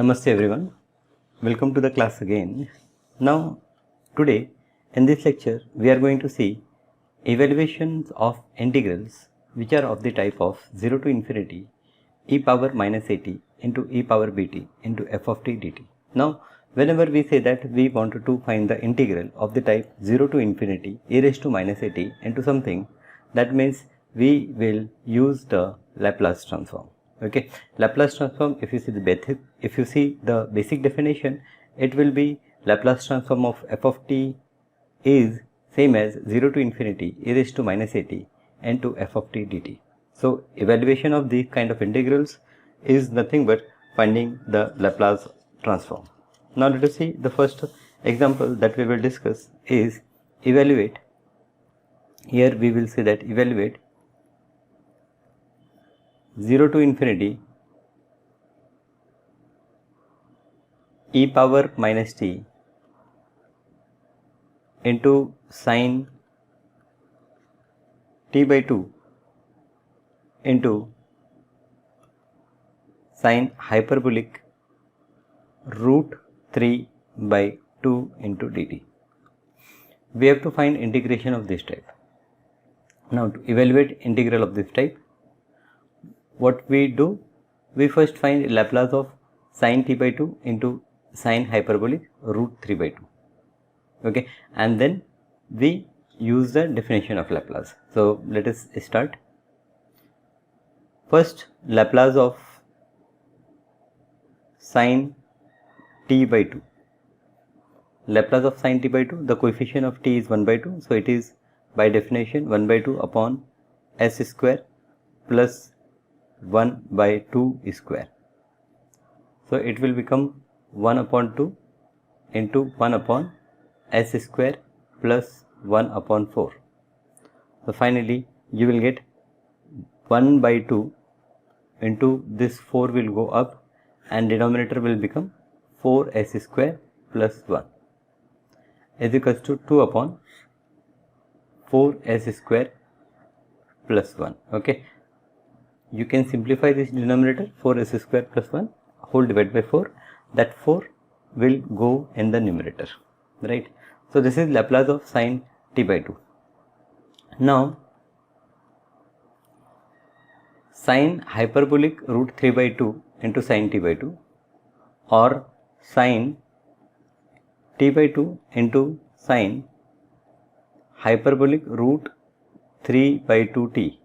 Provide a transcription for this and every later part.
Namaste everyone, welcome to the class again. Now today in this lecture we are going to see evaluations of integrals which are of the type of 0 to infinity e power minus at into e power bt into f of t dt. Now whenever we say that we wanted to find the integral of the type 0 to infinity e raised to minus at into something, that means we will use the Laplace transform. Okay, Laplace transform, if you see the basic definition, it will be Laplace transform of f of t is same as 0 to infinity e raised to minus at into f of t dt. So evaluation of these kind of integrals is nothing but finding the Laplace transform. Now let us see the first example that we will discuss is evaluate. Here we will say that evaluate 0 to infinity e power minus t into sine t by 2 into sine hyperbolic root 3 by 2 into dt. We have to find integration of this type. Now to evaluate integral of this type, what we do, we first find Laplace of sine t by 2 into sine hyperbolic root 3 by 2. Okay, and then we use the definition of Laplace. So let us start. First, Laplace of sine t by 2. Laplace of sine t by 2, the coefficient of t is 1 by 2, so it is by definition 1 by 2 upon s square plus 1 by 2 square. So it will become 1 upon 2 into 1 upon s square plus 1 upon 4. So finally you will get 1 by 2 into this 4 will go up and denominator will become 4s square plus 1 is equals to 2 upon 4s square plus 1. Okay, you can simplify this denominator 4s square plus 1 whole divided by 4, that 4 will go in the numerator, right? So this is Laplace of sine t by 2. Now sine hyperbolic root 3 by 2 into sine t by 2 or sine t by 2 into sine hyperbolic root 3 by 2t.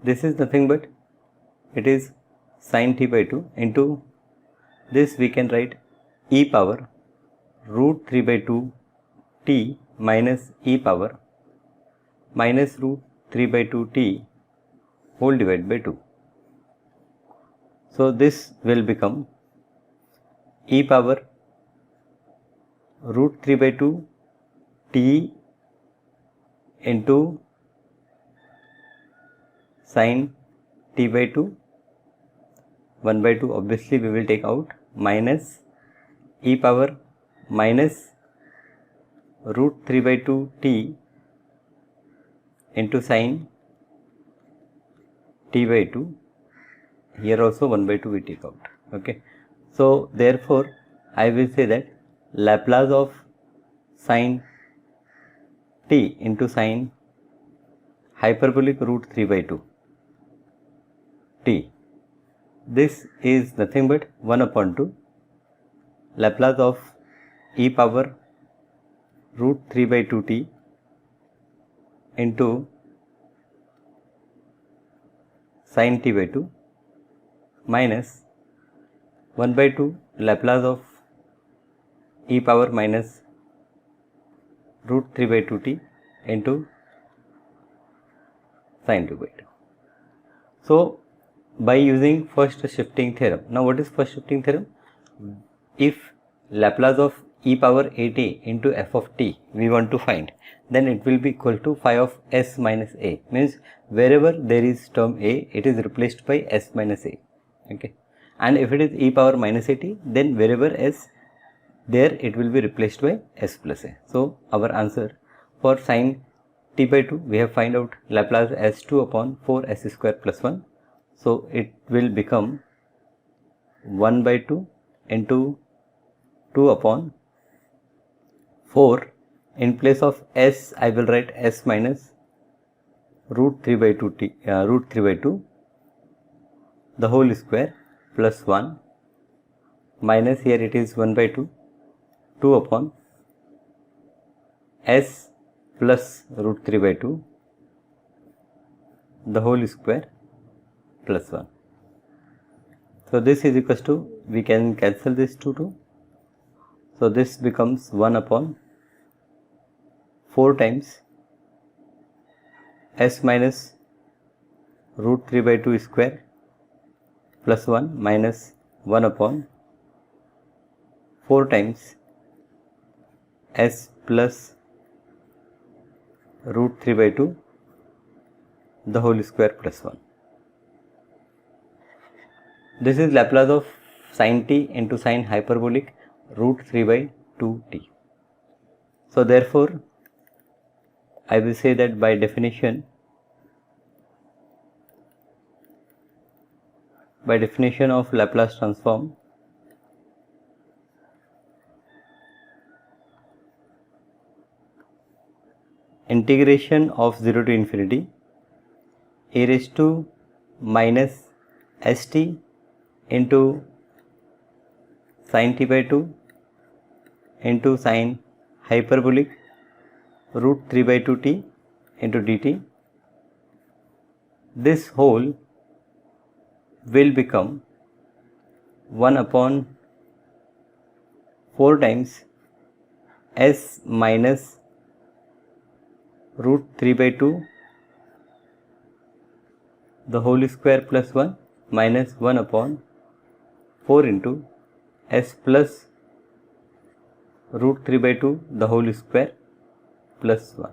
This is nothing but it is sine t by 2 into this we can write e power root 3 by 2 t minus e power minus root 3 by 2 t whole divided by 2. So this will become e power root 3 by 2 t into sine t by 2, 1 by 2 obviously we will take out, minus e power minus root 3 by 2 t into sine t by 2, here also 1 by 2 we take out. Okay, so therefore I will say that Laplace of sine t into sine hyperbolic root 3 by 2 t, this is nothing but 1 upon 2 Laplace of e power root 3 by 2 t into sine t by 2 minus 1 by 2 Laplace of e power minus root 3 by 2 t into sine 2 by 2. So by using first shifting theorem. Now what is first shifting theorem? If Laplace of e power at into f of t we want to find, then it will be equal to phi of s minus a, means wherever there is term a, it is replaced by s minus a. Okay, and if it is e power minus at, then wherever s there it will be replaced by s plus a. So our answer for sine t by 2 we have find out Laplace as 2 upon 4 s square plus 1. So it will become 1 by 2 into 2 upon 4. In place of s, I will write s minus root 3 by 2 t, root 3 by 2 the whole square plus 1 minus, here it is 1 by 2, 2 upon s plus root 3 by 2 the whole square plus 1. So this is equals to, we can cancel this 2. So this becomes 1 upon 4 times s minus root 3 by 2 square plus 1 minus 1 upon 4 times s plus root 3 by 2 the whole square plus 1. This is Laplace of sin t into sin hyperbolic root 3 by 2t. So therefore, I will say that by definition of Laplace transform, integration of 0 to infinity e raised to minus st into sin t by 2 into sin hyperbolic root 3 by 2t into dt. This whole will become 1 upon 4 times s minus root 3 by 2 the whole square plus 1 minus 1 upon 4 into s plus root 3 by 2 the whole square plus 1.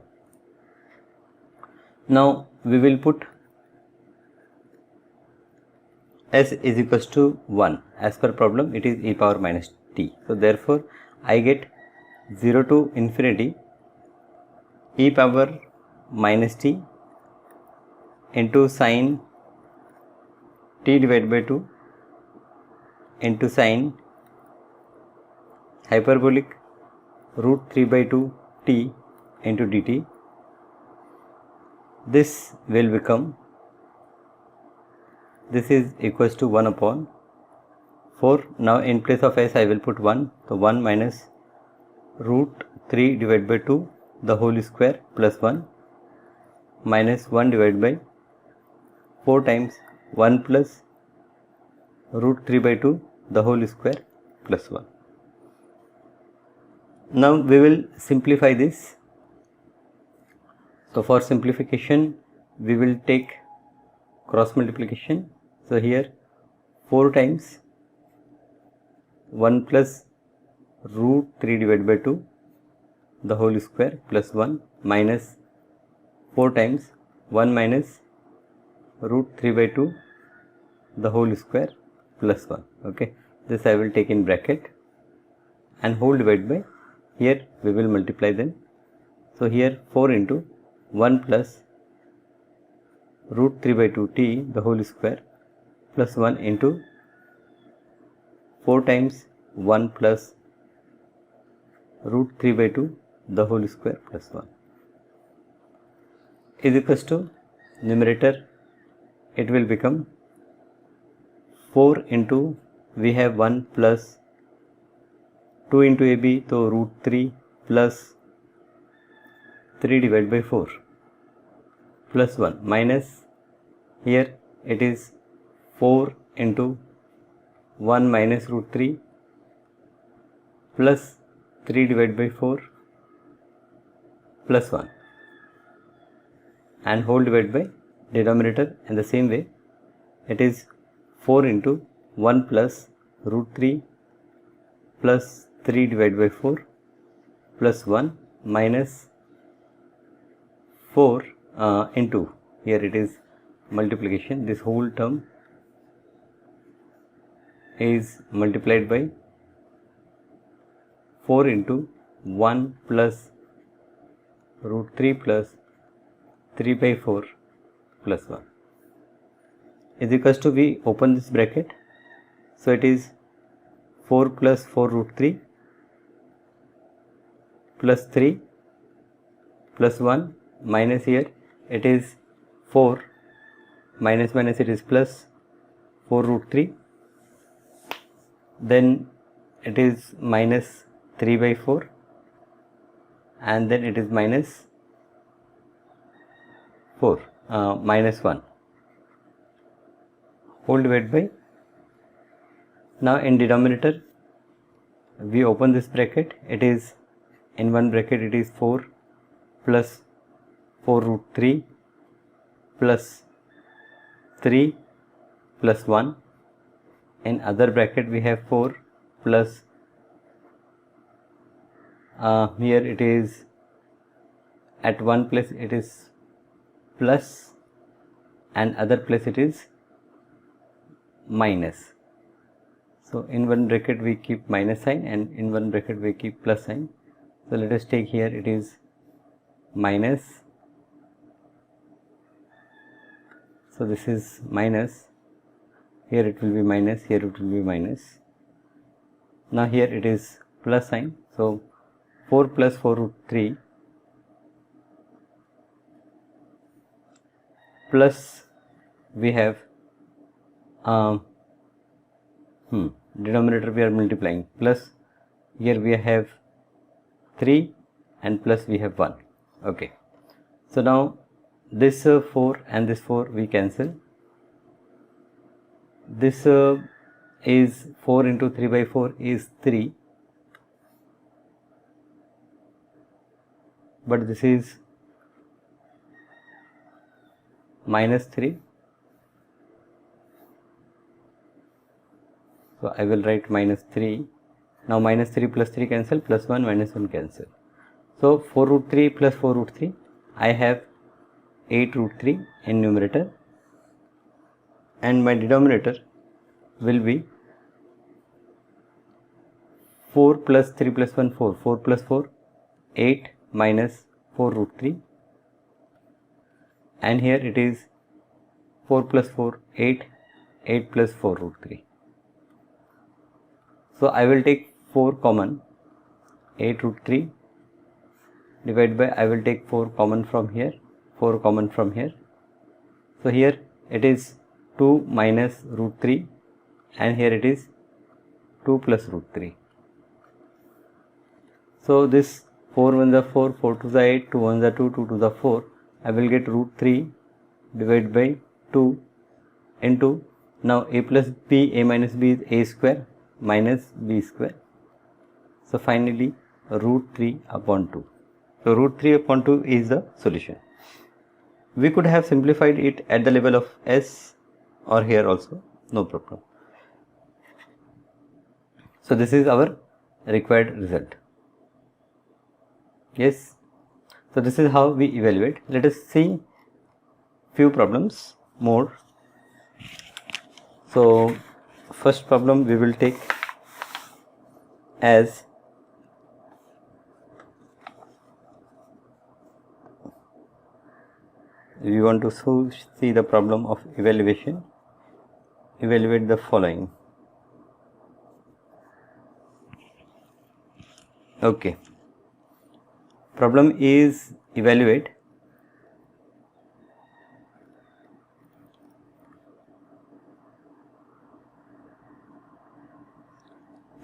Now we will put s is equals to 1. As per problem, it is e power minus t. So therefore, I get 0 to infinity e power minus t into sin t divided by 2 into sin hyperbolic root 3 by 2 t into dt. This will become, this is equals to 1 upon 4. Now in place of s, I will put 1. So 1 minus root 3 divided by 2 the whole square plus 1 minus 1 divided by 4 times 1 plus root 3 by 2 the whole square plus 1. Now we will simplify this. So for simplification, we will take cross multiplication. So here 4 times 1 plus root 3 divided by 2 the whole square plus 1 minus 4 times 1 minus root 3 by 2 the whole square plus 1. Okay, this I will take in bracket and whole divided by, here we will multiply them. So here 4 into 1 plus root 3 by 2 t the whole square plus 1 into 4 times 1 plus root 3 by 2 the whole square plus 1 is equals to numerator, it will become 4 into, we have 1 plus 2 into ab, so root 3 plus 3 divided by 4 plus 1 minus, here it is 4 into 1 minus root 3 plus 3 divided by 4 plus 1 and whole divided by denominator. In the same way, it is 4 into 1 plus root 3 plus 3 divided by 4 plus 1 minus 4 into, here it is multiplication, this whole term is multiplied by 4 into 1 plus root 3 plus 3 by 4 plus 1 is equals to, we open this bracket, so it is 4 plus 4 root 3 plus 3 plus 1 minus here it is 4 minus minus it is plus 4 root 3, then it is minus 3 by 4 and then it is minus 4 minus 1 whole divided by. Now in denominator we open this bracket, it is in one bracket it is 4 plus 4 root 3 plus 3 plus 1, in other bracket we have 4 plus here it is at one place it is plus and other place it is minus. So in one bracket we keep minus sign and in one bracket we keep plus sign. So let us take here it is minus, so this is minus, here it will be minus, here it will be minus. Now here it is plus sign, so 4 plus 4 root 3 plus we have denominator we are multiplying, plus here we have 3 and plus we have 1. Okay, so now this 4 and this 4 we cancel. This is 4 into 3 by 4 is 3, but this is minus 3. So I will write minus 3. Now minus 3 plus 3 cancel, plus 1 minus 1 cancel. So 4 root 3 plus 4 root 3, I have 8 root 3 in numerator and my denominator will be 4 plus 3 plus 1 4, 4 plus 4 8 minus 4 root 3 and here it is 4 plus 4 8, 8 plus 4 root 3. So I will take 4 common, 8 root 3 divided by, I will take 4 common from here, 4 common from here. So here it is 2 minus root 3 and here it is 2 plus root 3. So this 4 1s are 4, 4 2s are 8, 2 1s are 2, 2 2s are 4. I will get root 3 divided by 2 into, now a plus b, a minus b is a square minus b square. So finally root 3 upon 2. So root 3 upon 2 is the solution. We could have simplified it at the level of s or here also, no problem. So this is our required result. Yes. So this is how we evaluate. Let us see few problems more. So first problem we will take as we want to see the problem of evaluation. Evaluate the following. Okay. Problem is evaluate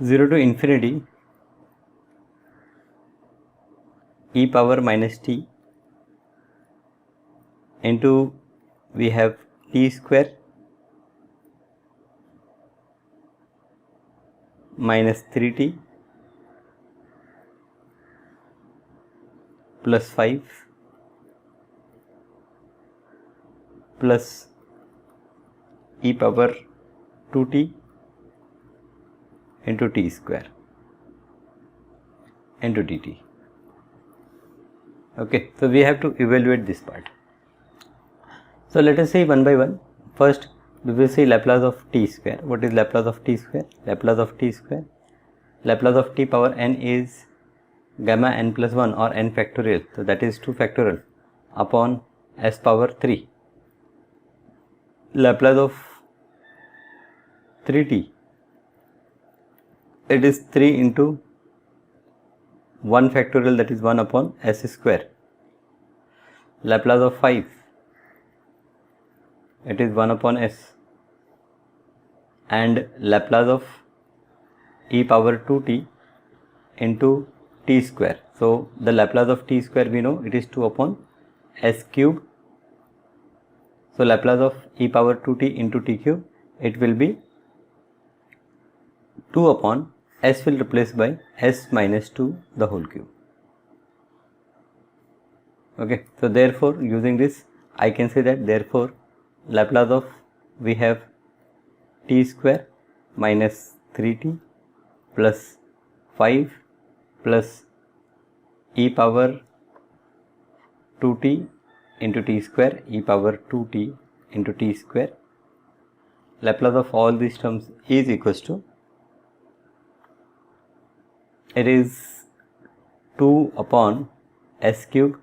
zero to infinity e power minus t into we have t square minus 3t plus 5 plus e power 2t into t square into dt. Okay, so we have to evaluate this part. So let us see one by one. First we will see Laplace of t square. What is Laplace of t square? Laplace of t square, Laplace of t power n is gamma n plus 1 or n factorial, so that is 2 factorial upon s power 3. Laplace of 3t it is 3 into 1 factorial, that is 1 upon s square. Laplace of 5, it is 1 upon s, and Laplace of e power 2t into t square. So the Laplace of t square we know it is 2 upon s cube. So Laplace of e power 2t into t cube, it will be 2 upon s will replace by s minus 2 the whole cube. Okay, so therefore using this I can say that therefore Laplace of we have t square minus 3t plus 5 plus e power 2t into t square, e power 2t into t square. Laplace of all these terms is equals to, it is 2 upon s cube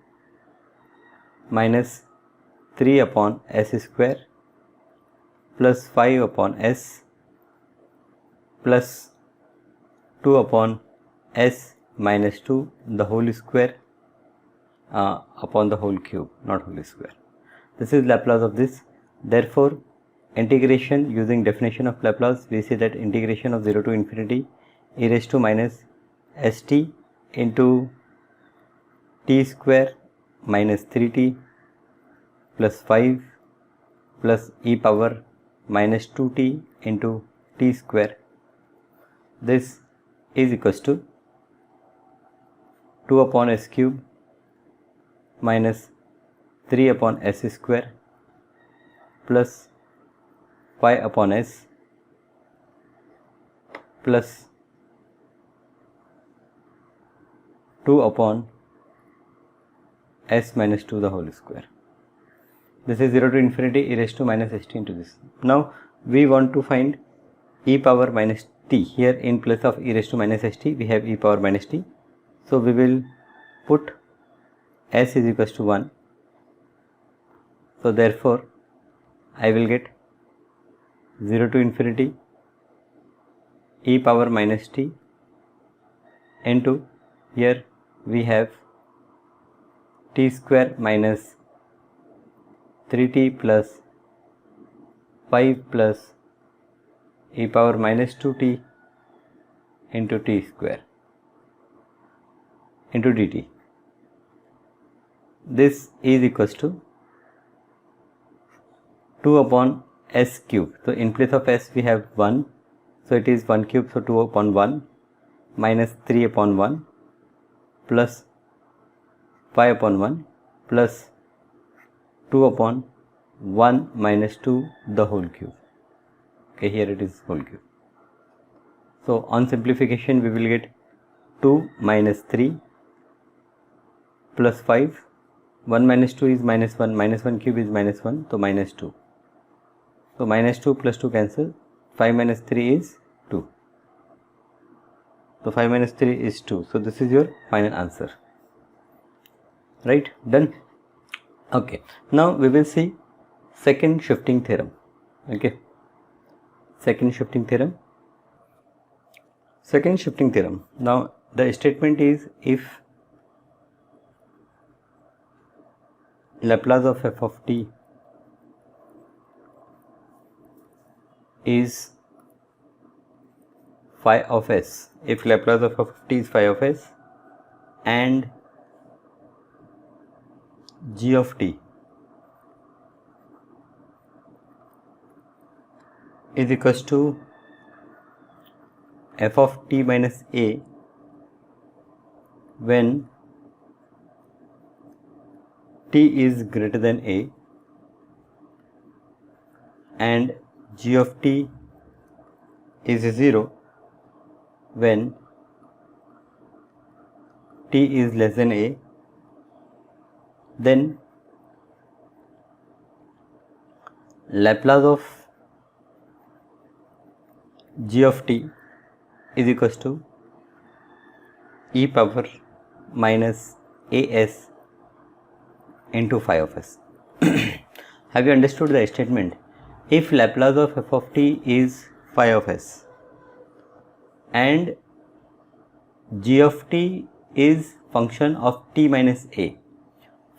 minus 3 upon s square plus 5 upon s plus 2 upon s minus 2 the whole square upon the whole cube, not whole square. This is Laplace of this. Therefore integration using definition of Laplace, we say that integration of 0 to infinity e raised to minus st into t square minus 3t plus 5 plus e power minus 2t into t square, this is equals to 2 upon s cube minus 3 upon s square plus 5 upon s plus 2 upon s minus 2 the whole square. This is 0 to infinity e raised to minus st into this. Now we want to find e power minus t. Here in place of e raised to minus st we have e power minus t. So we will put s is equals to 1. So therefore I will get 0 to infinity e power minus t into, here we have t square minus 3t plus 5 plus e power minus 2t into t square into dt. This is equals to 2 upon s cube. So in place of s we have 1, so it is 1 cube, so 2 upon 1 minus 3 upon 1 plus 5 upon 1 plus 2 upon 1 minus 2 the whole cube. Okay, here it is whole cube. So on simplification we will get 2 minus 3 plus 5, 1 minus 2 is minus 1 cube is minus 1, so minus 2. So minus 2 plus 2 cancel, 5 minus 3 is 2. So 5 minus 3 is 2. So this is your final answer. Right, done. Okay, now we will see second shifting theorem. Okay, second shifting theorem. Second shifting theorem. Now the statement is, if Laplace of f of t is phi of s, if Laplace of f of t is phi of s and g of t is equals to f of t minus a when t is greater than a, and g of t is 0 when t is less than a, then Laplace of g of t is equals to e power minus as into phi of s. Have you understood the statement? If Laplace of f of t is phi of s, and g of t is function of t minus a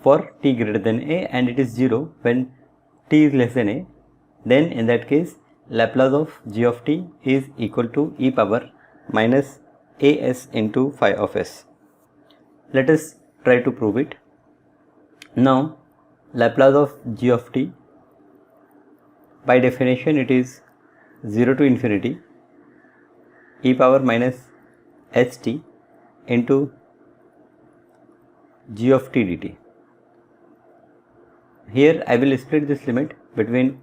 for t greater than a, and it is 0 when t is less than a, then in that case Laplace of g of t is equal to e power minus as into phi of s. Let us try to prove it. Now Laplace of g of t, by definition it is 0 to infinity e power minus st into g of t dt. Here I will split this limit between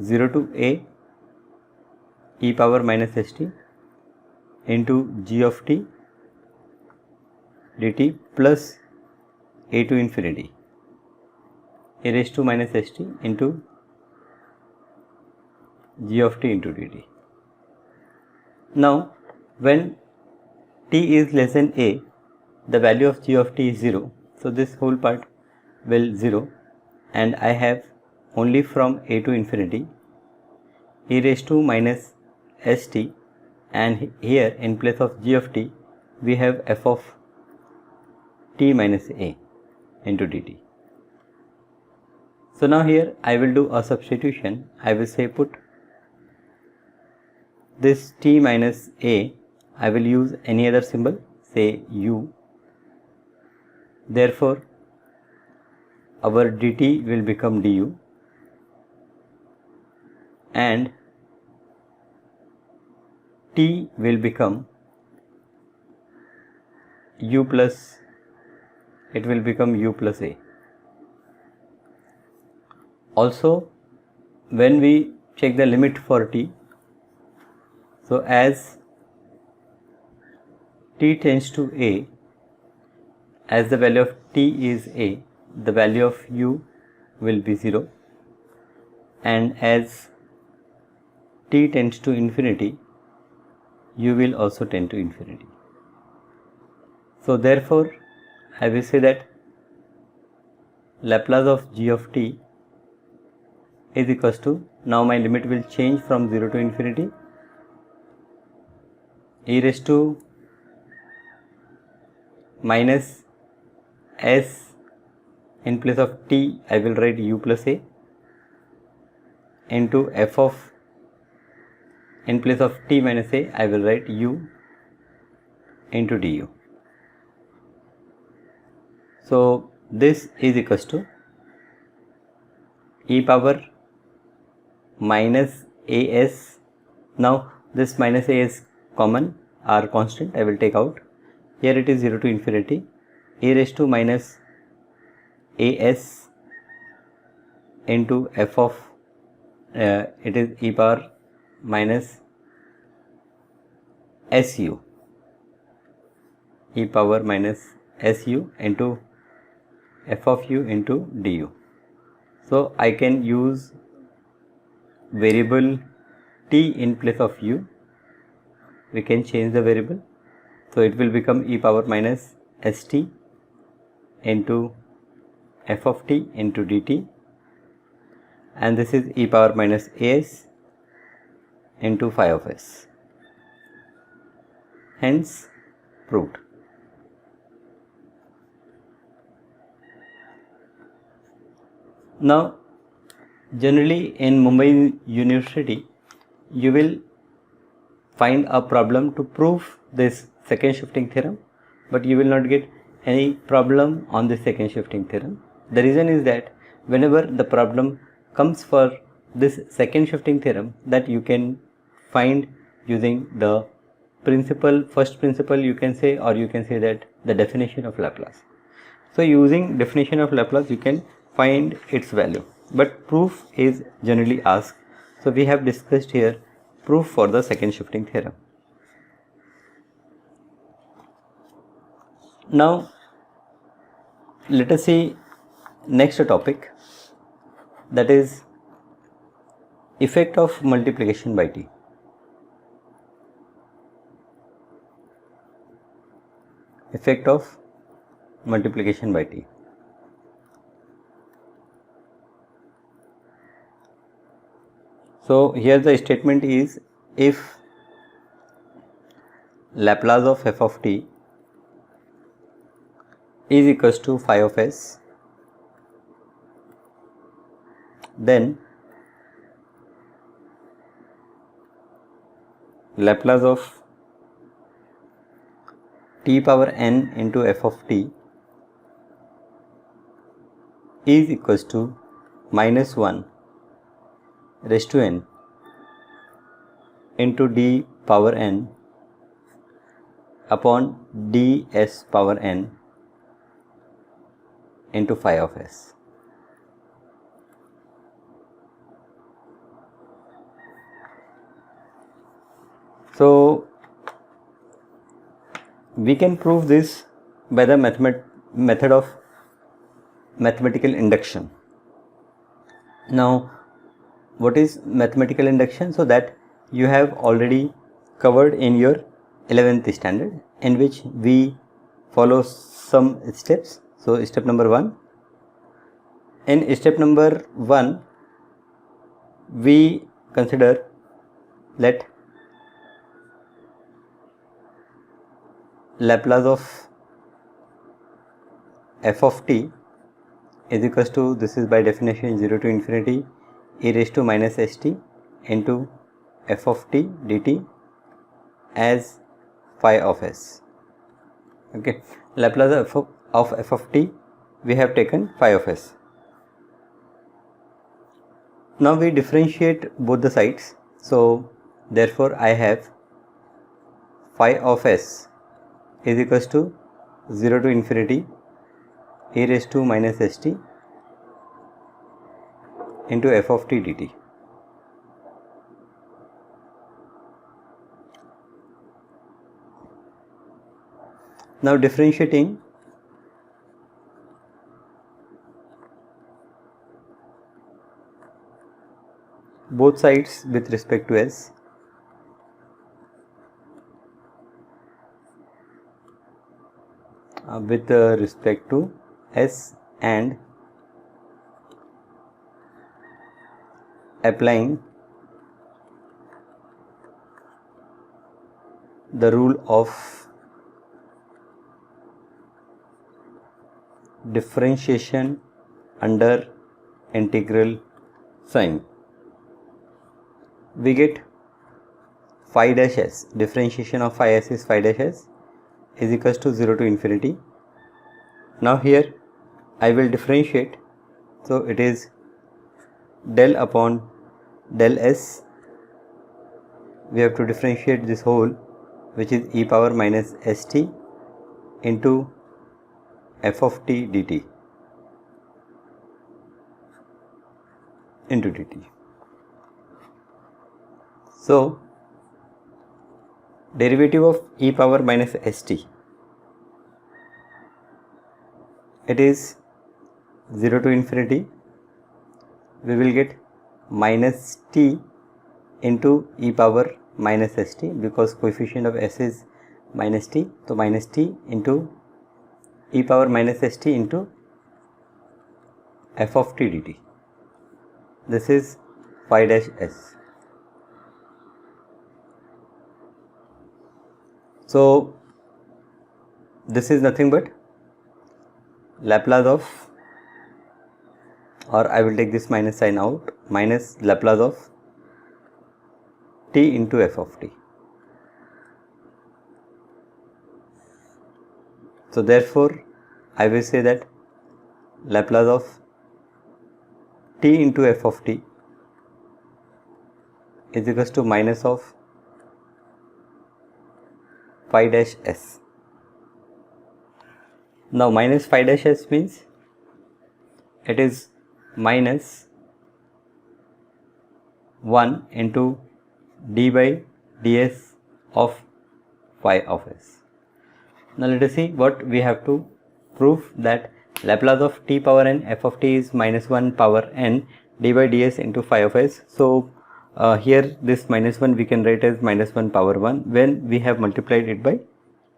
0 to a e power minus st into g of t dt plus a to infinity a raised to minus st into g of t into dt. Now when t is less than a, the value of g of t is 0, so this whole part will 0, and I have only from a to infinity e raised to minus st, and here in place of g of t we have f of t minus a into dt. So now here I will do a substitution. I will say put this t minus a, I will use any other symbol, say u. Therefore our dt will become du, and t will become u plus, it will become u plus a. Also when we check the limit for t, so as t tends to a, as the value of t is a, the value of u will be 0, and as t tends to infinity, u will also tend to infinity. So therefore I will say that Laplace of g of t is equals to, now my limit will change from 0 to infinity, e raised to minus s, in place of t I will write u plus a, into f of, in place of t minus a I will write u into du. So this is equals to e power minus as. Now this minus a is common or constant, I will take out. Here it is 0 to infinity e raised to minus as into f of it is e power minus su, e power minus su into f of u into du. So I can use variable t in place of u, we can change the variable, so it will become e power minus st into f of t into dt, and this is e power minus as into phi of s, hence proved. Now generally in Mumbai University you will find a problem to prove this second shifting theorem, but you will not get any problem on the second shifting theorem. The reason is that whenever the problem comes for this second shifting theorem, that you can find using the principle, first principle you can say, or you can say that the definition of Laplace. So using definition of Laplace you can find its value, but proof is generally asked. So we have discussed here proof for the second shifting theorem. Now let us see next topic, that is effect of multiplication by t. Effect of multiplication by t. So here the statement is, if Laplace of f of t is equals to phi of s, then Laplace of t power n into f of t is equals to minus 1 raised to n into d power n upon ds power n into phi of s. So we can prove this by the method of mathematical induction. Now, what is mathematical induction? So that you have already covered in your 11th standard, in which we follow some steps. So step number 1. In step number 1, we consider let Laplace of f of t is equals to, this is by definition 0 to infinity e raised to minus st into f of t dt as phi of s. Okay, Laplace of f of t we have taken phi of s. Now we differentiate both the sides. So therefore I have phi of s is equals to 0 to infinity e raised to minus st into f of t dt. Now differentiating both sides with respect to s, with respect to s and applying the rule of differentiation under integral sign, we get phi dash s. Differentiation of phi s is phi dash s is equals to 0 to infinity. Now here I will differentiate, so it is del upon del s. We have to differentiate this whole, which is e power minus st into f of t dt into dt. So derivative of e power minus st, it is 0 to infinity, we will get minus t into e power minus st, because coefficient of s is minus t, so minus t into e power minus st into f of t dt. This is phi dash s. So this is nothing but Laplace of, or I will take this minus sign out, minus Laplace of t into f of t. So therefore I will say that Laplace of t into f of t is equals to minus of phi dash s. Now minus phi dash s means it is minus 1 into d by ds of phi of s. Now let us see what we have to prove, that Laplace of t power n f of t is minus 1 power n d by ds into phi of s. So here this minus 1 we can write as minus 1 power 1 when we have multiplied it by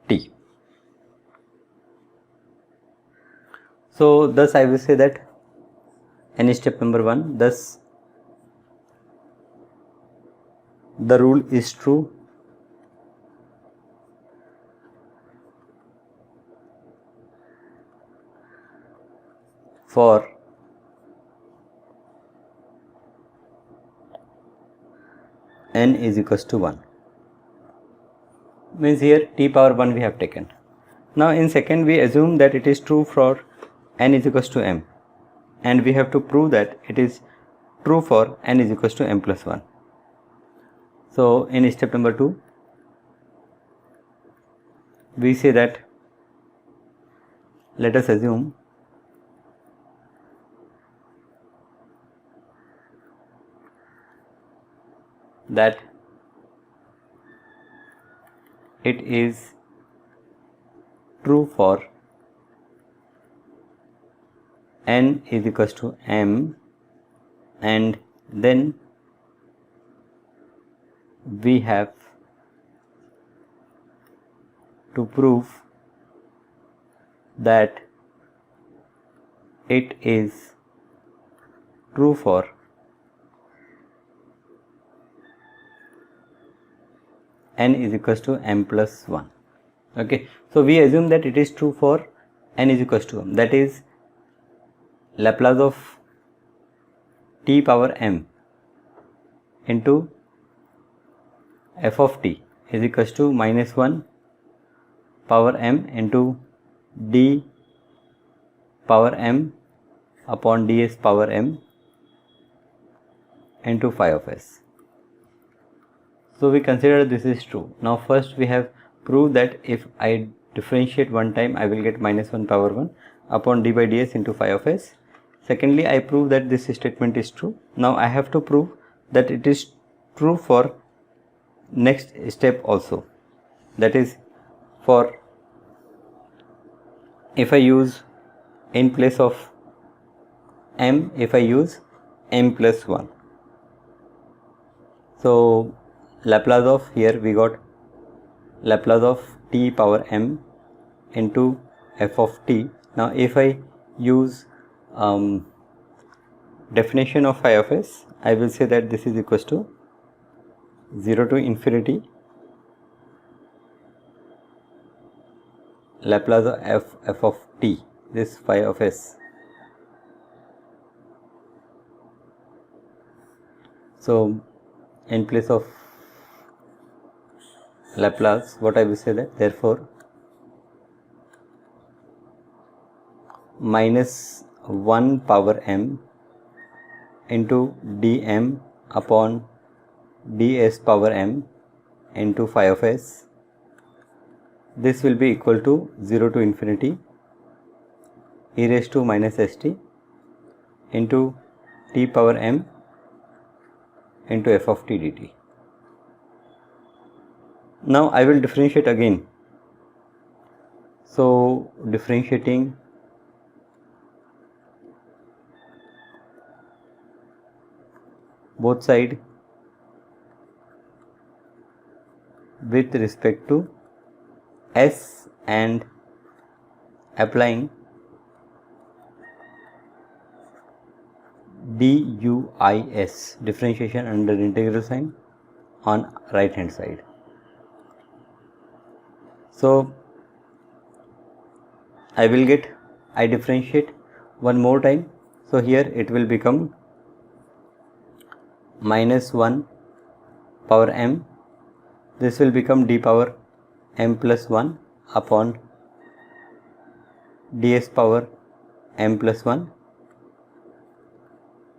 t. So thus I will say that in step number 1, thus the rule is true for n is equals to 1. Means here t power 1 we have taken. Now in second we assume that it is true for n is equals to m, and we have to prove that it is true for n is equals to m plus 1. So in step number 2 we say that, let us assume that it is true for n is equals to m, and then we have to prove that it is true for n is equals to m plus 1. Okay, so we assume that it is true for n is equals to m, that is Laplace of t power m into f of t is equals to minus 1 power m into d power m upon ds power m into phi of s. So we consider this is true. Now first we have proved that if I differentiate one time I will get minus 1 power 1 upon d by ds into phi of s. Secondly, I prove that this statement is true. Now I have to prove that it is true for next step also, that is for if I use in place of m, if I use m plus 1. So Laplace of, here we got Laplace of t power m into f of t. Now if I use definition of phi of s, I will say that this is equals to 0 to infinity Laplace of f of t, this phi of s. So in place of Laplace, what I will say that, therefore minus 1 power m into dm upon ds power m into phi of s, this will be equal to 0 to infinity e raised to minus st into t power m into f of t dt. Now I will differentiate again. So differentiating both side with respect to s and applying DUIS, differentiation under integral sign, on right hand side. So I will get, I differentiate one more time, so here it will become minus 1 power m, this will become d power m plus 1 upon ds power m plus 1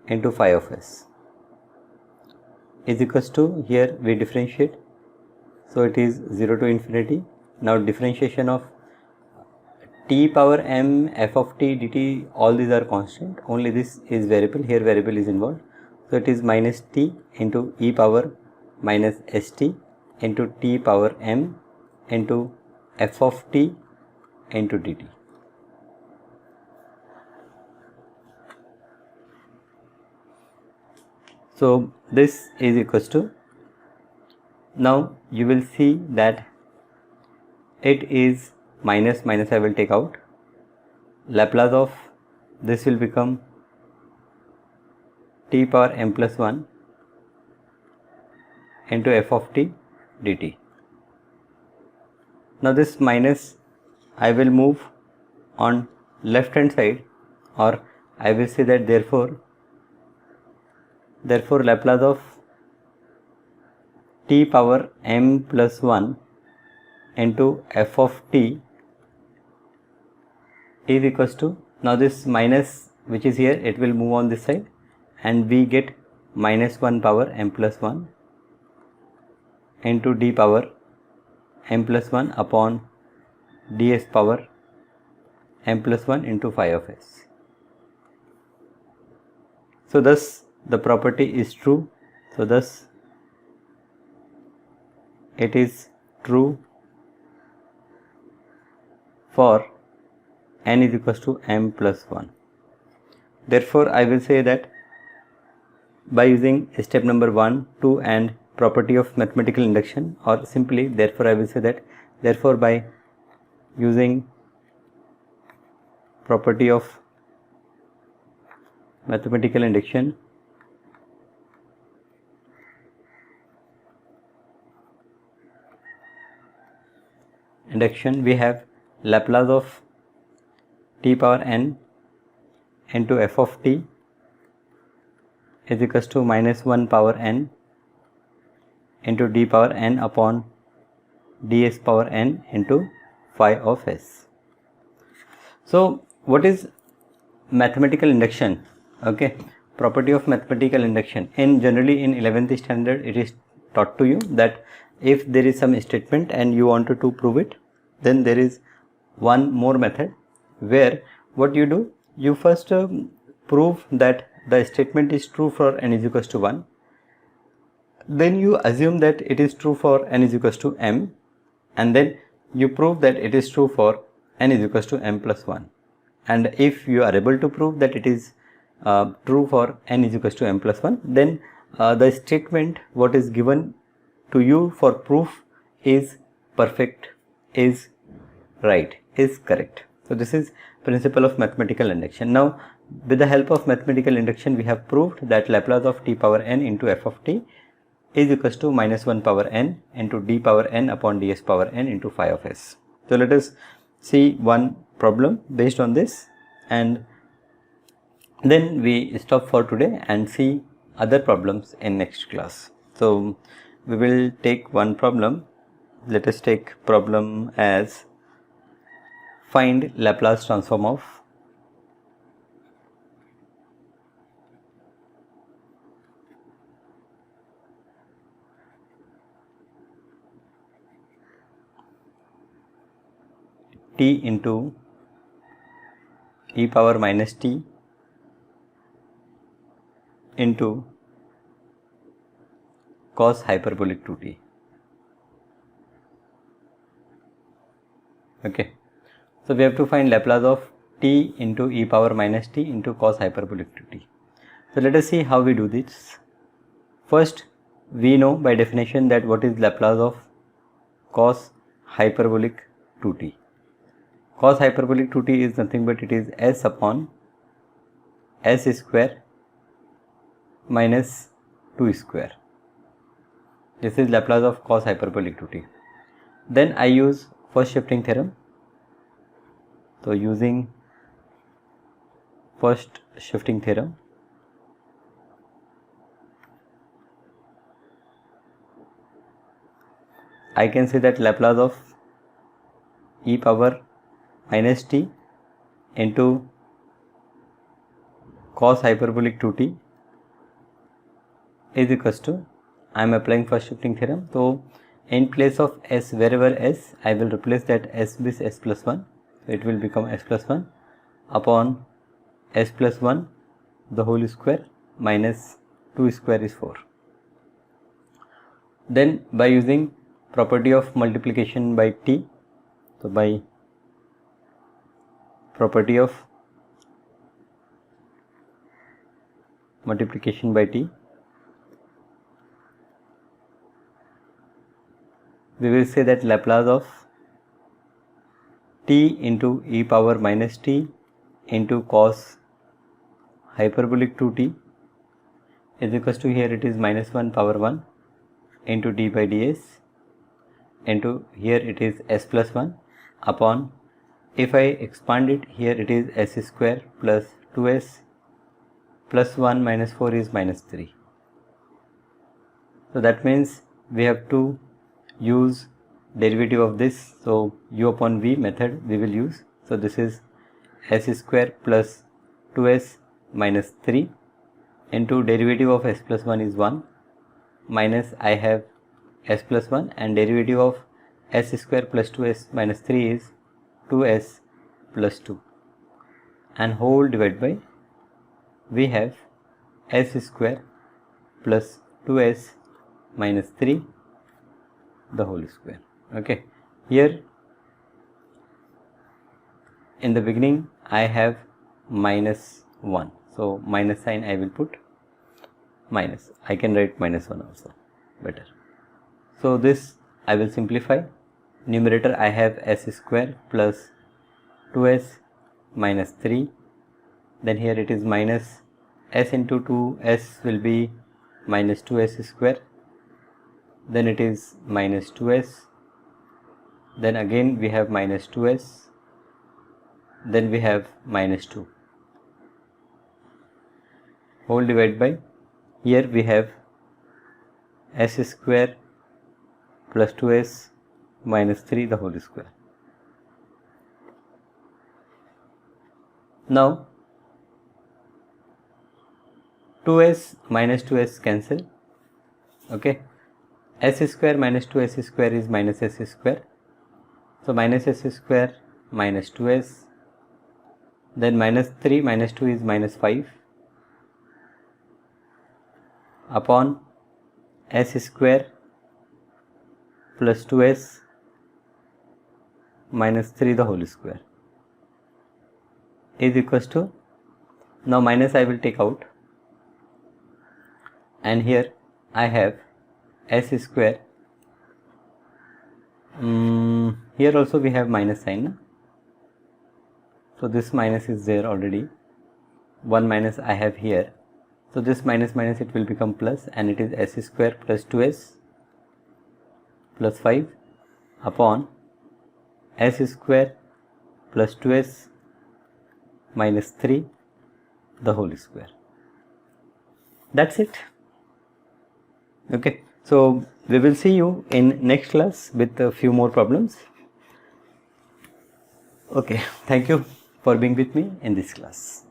into phi of s is equals to, here we differentiate, so it is 0 to infinity. Now differentiation of t power m f of t dt, all these are constant, only this is variable, here variable is involved. So it is minus t into e power minus st into t power m into f of t into dt. So this is equals to, now you will see that it is minus minus, I will take out, Laplace of this will become t power m plus 1 into f of t dt. Now this minus I will move on left hand side, or I will say that therefore Laplace of t power m plus 1 into f of t is equals to, now this minus which is here, it will move on this side and we get minus 1 power m plus 1 into d power m plus 1 upon ds power m plus 1 into phi of s. So thus the property is true. So thus it is true for n is equals to m plus 1. Therefore I will say that by using step number 1, 2 and property of mathematical induction, or simply therefore I will say that therefore by using property of mathematical induction, we have Laplace of t power n into f of t is equals to minus 1 power n into d power n upon ds power n into phi of s. So what is mathematical induction? Okay, property of mathematical induction. In generally in 11th standard it is taught to you that if there is some statement and you wanted to prove it, then there is one more method where what you do, you first prove that the statement is true for n is equals to 1, then you assume that it is true for n is equals to m, and then you prove that it is true for n is equals to m plus 1. And if you are able to prove that it is true for n is equals to m plus 1, then the statement what is given to you for proof is perfect, is right, is correct. So this is principle of mathematical induction. Now with the help of mathematical induction we have proved that Laplace of t power n into f of t is equals to minus 1 power n into d power n upon ds power n into phi of s. So let us see one problem based on this, and then we stop for today and see other problems in next class. So we will take one problem. Let us take problem as find Laplace transform of t into e power minus t into cos hyperbolic 2t. Okay, so we have to find Laplace of t into e power minus t into cos hyperbolic 2t. So let us see how we do this. First, we know by definition that what is Laplace of cos hyperbolic 2t. Cos hyperbolic 2t is nothing but it is s upon s square minus 2 square. This is Laplace of cos hyperbolic 2t. Then I use first shifting theorem. So using first shifting theorem, I can say that Laplace of e power minus t into cos hyperbolic 2t is equals to, I am applying first shifting theorem. So in place of s, wherever s, I will replace that s with s plus 1. So it will become s plus 1 upon s plus 1 the whole square minus 2 square is 4. Then by using property of multiplication by t, so by property of multiplication by t, we will say that Laplace of t into e power minus t into cos hyperbolic 2t is equals to, here it is minus 1 power 1 into d by ds into, here it is s plus 1 upon, if I expand it, here it is s square plus 2s plus 1 minus 4 is minus 3. So that means we have to use derivative of this. So u upon v method we will use. So this is s square plus 2s minus 3 into derivative of s plus 1 is 1 minus I have s plus 1 and derivative of s square plus 2s minus 3 is 2s plus 2 and whole divided by we have s square plus 2s minus 3 the whole square. Okay, here in the beginning I have minus 1, so minus sign I will put minus. I can write minus 1 also better. So this I will simplify. Numerator I have s square plus 2s minus 3, then here it is minus s into 2s will be minus 2s square, then it is minus 2s, then again we have minus 2s, then we have minus 2 whole divided by here we have s square plus 2s minus 3 the whole square. Now 2s minus 2s cancel. Okay, s square minus 2s square is minus s square, so minus s square minus 2s, then minus 3 minus 2 is minus 5 upon s square plus 2s minus 3 the whole square is equals to, now minus I will take out and here I have s square, here also we have minus sign, so this minus is there already, 1 minus I have here, so this minus minus it will become plus and it is s square plus 2s plus 5 upon s square plus 2s minus 3 the whole square. That's it. Okay, so we will see you in next class with a few more problems. Okay, thank you for being with me in this class.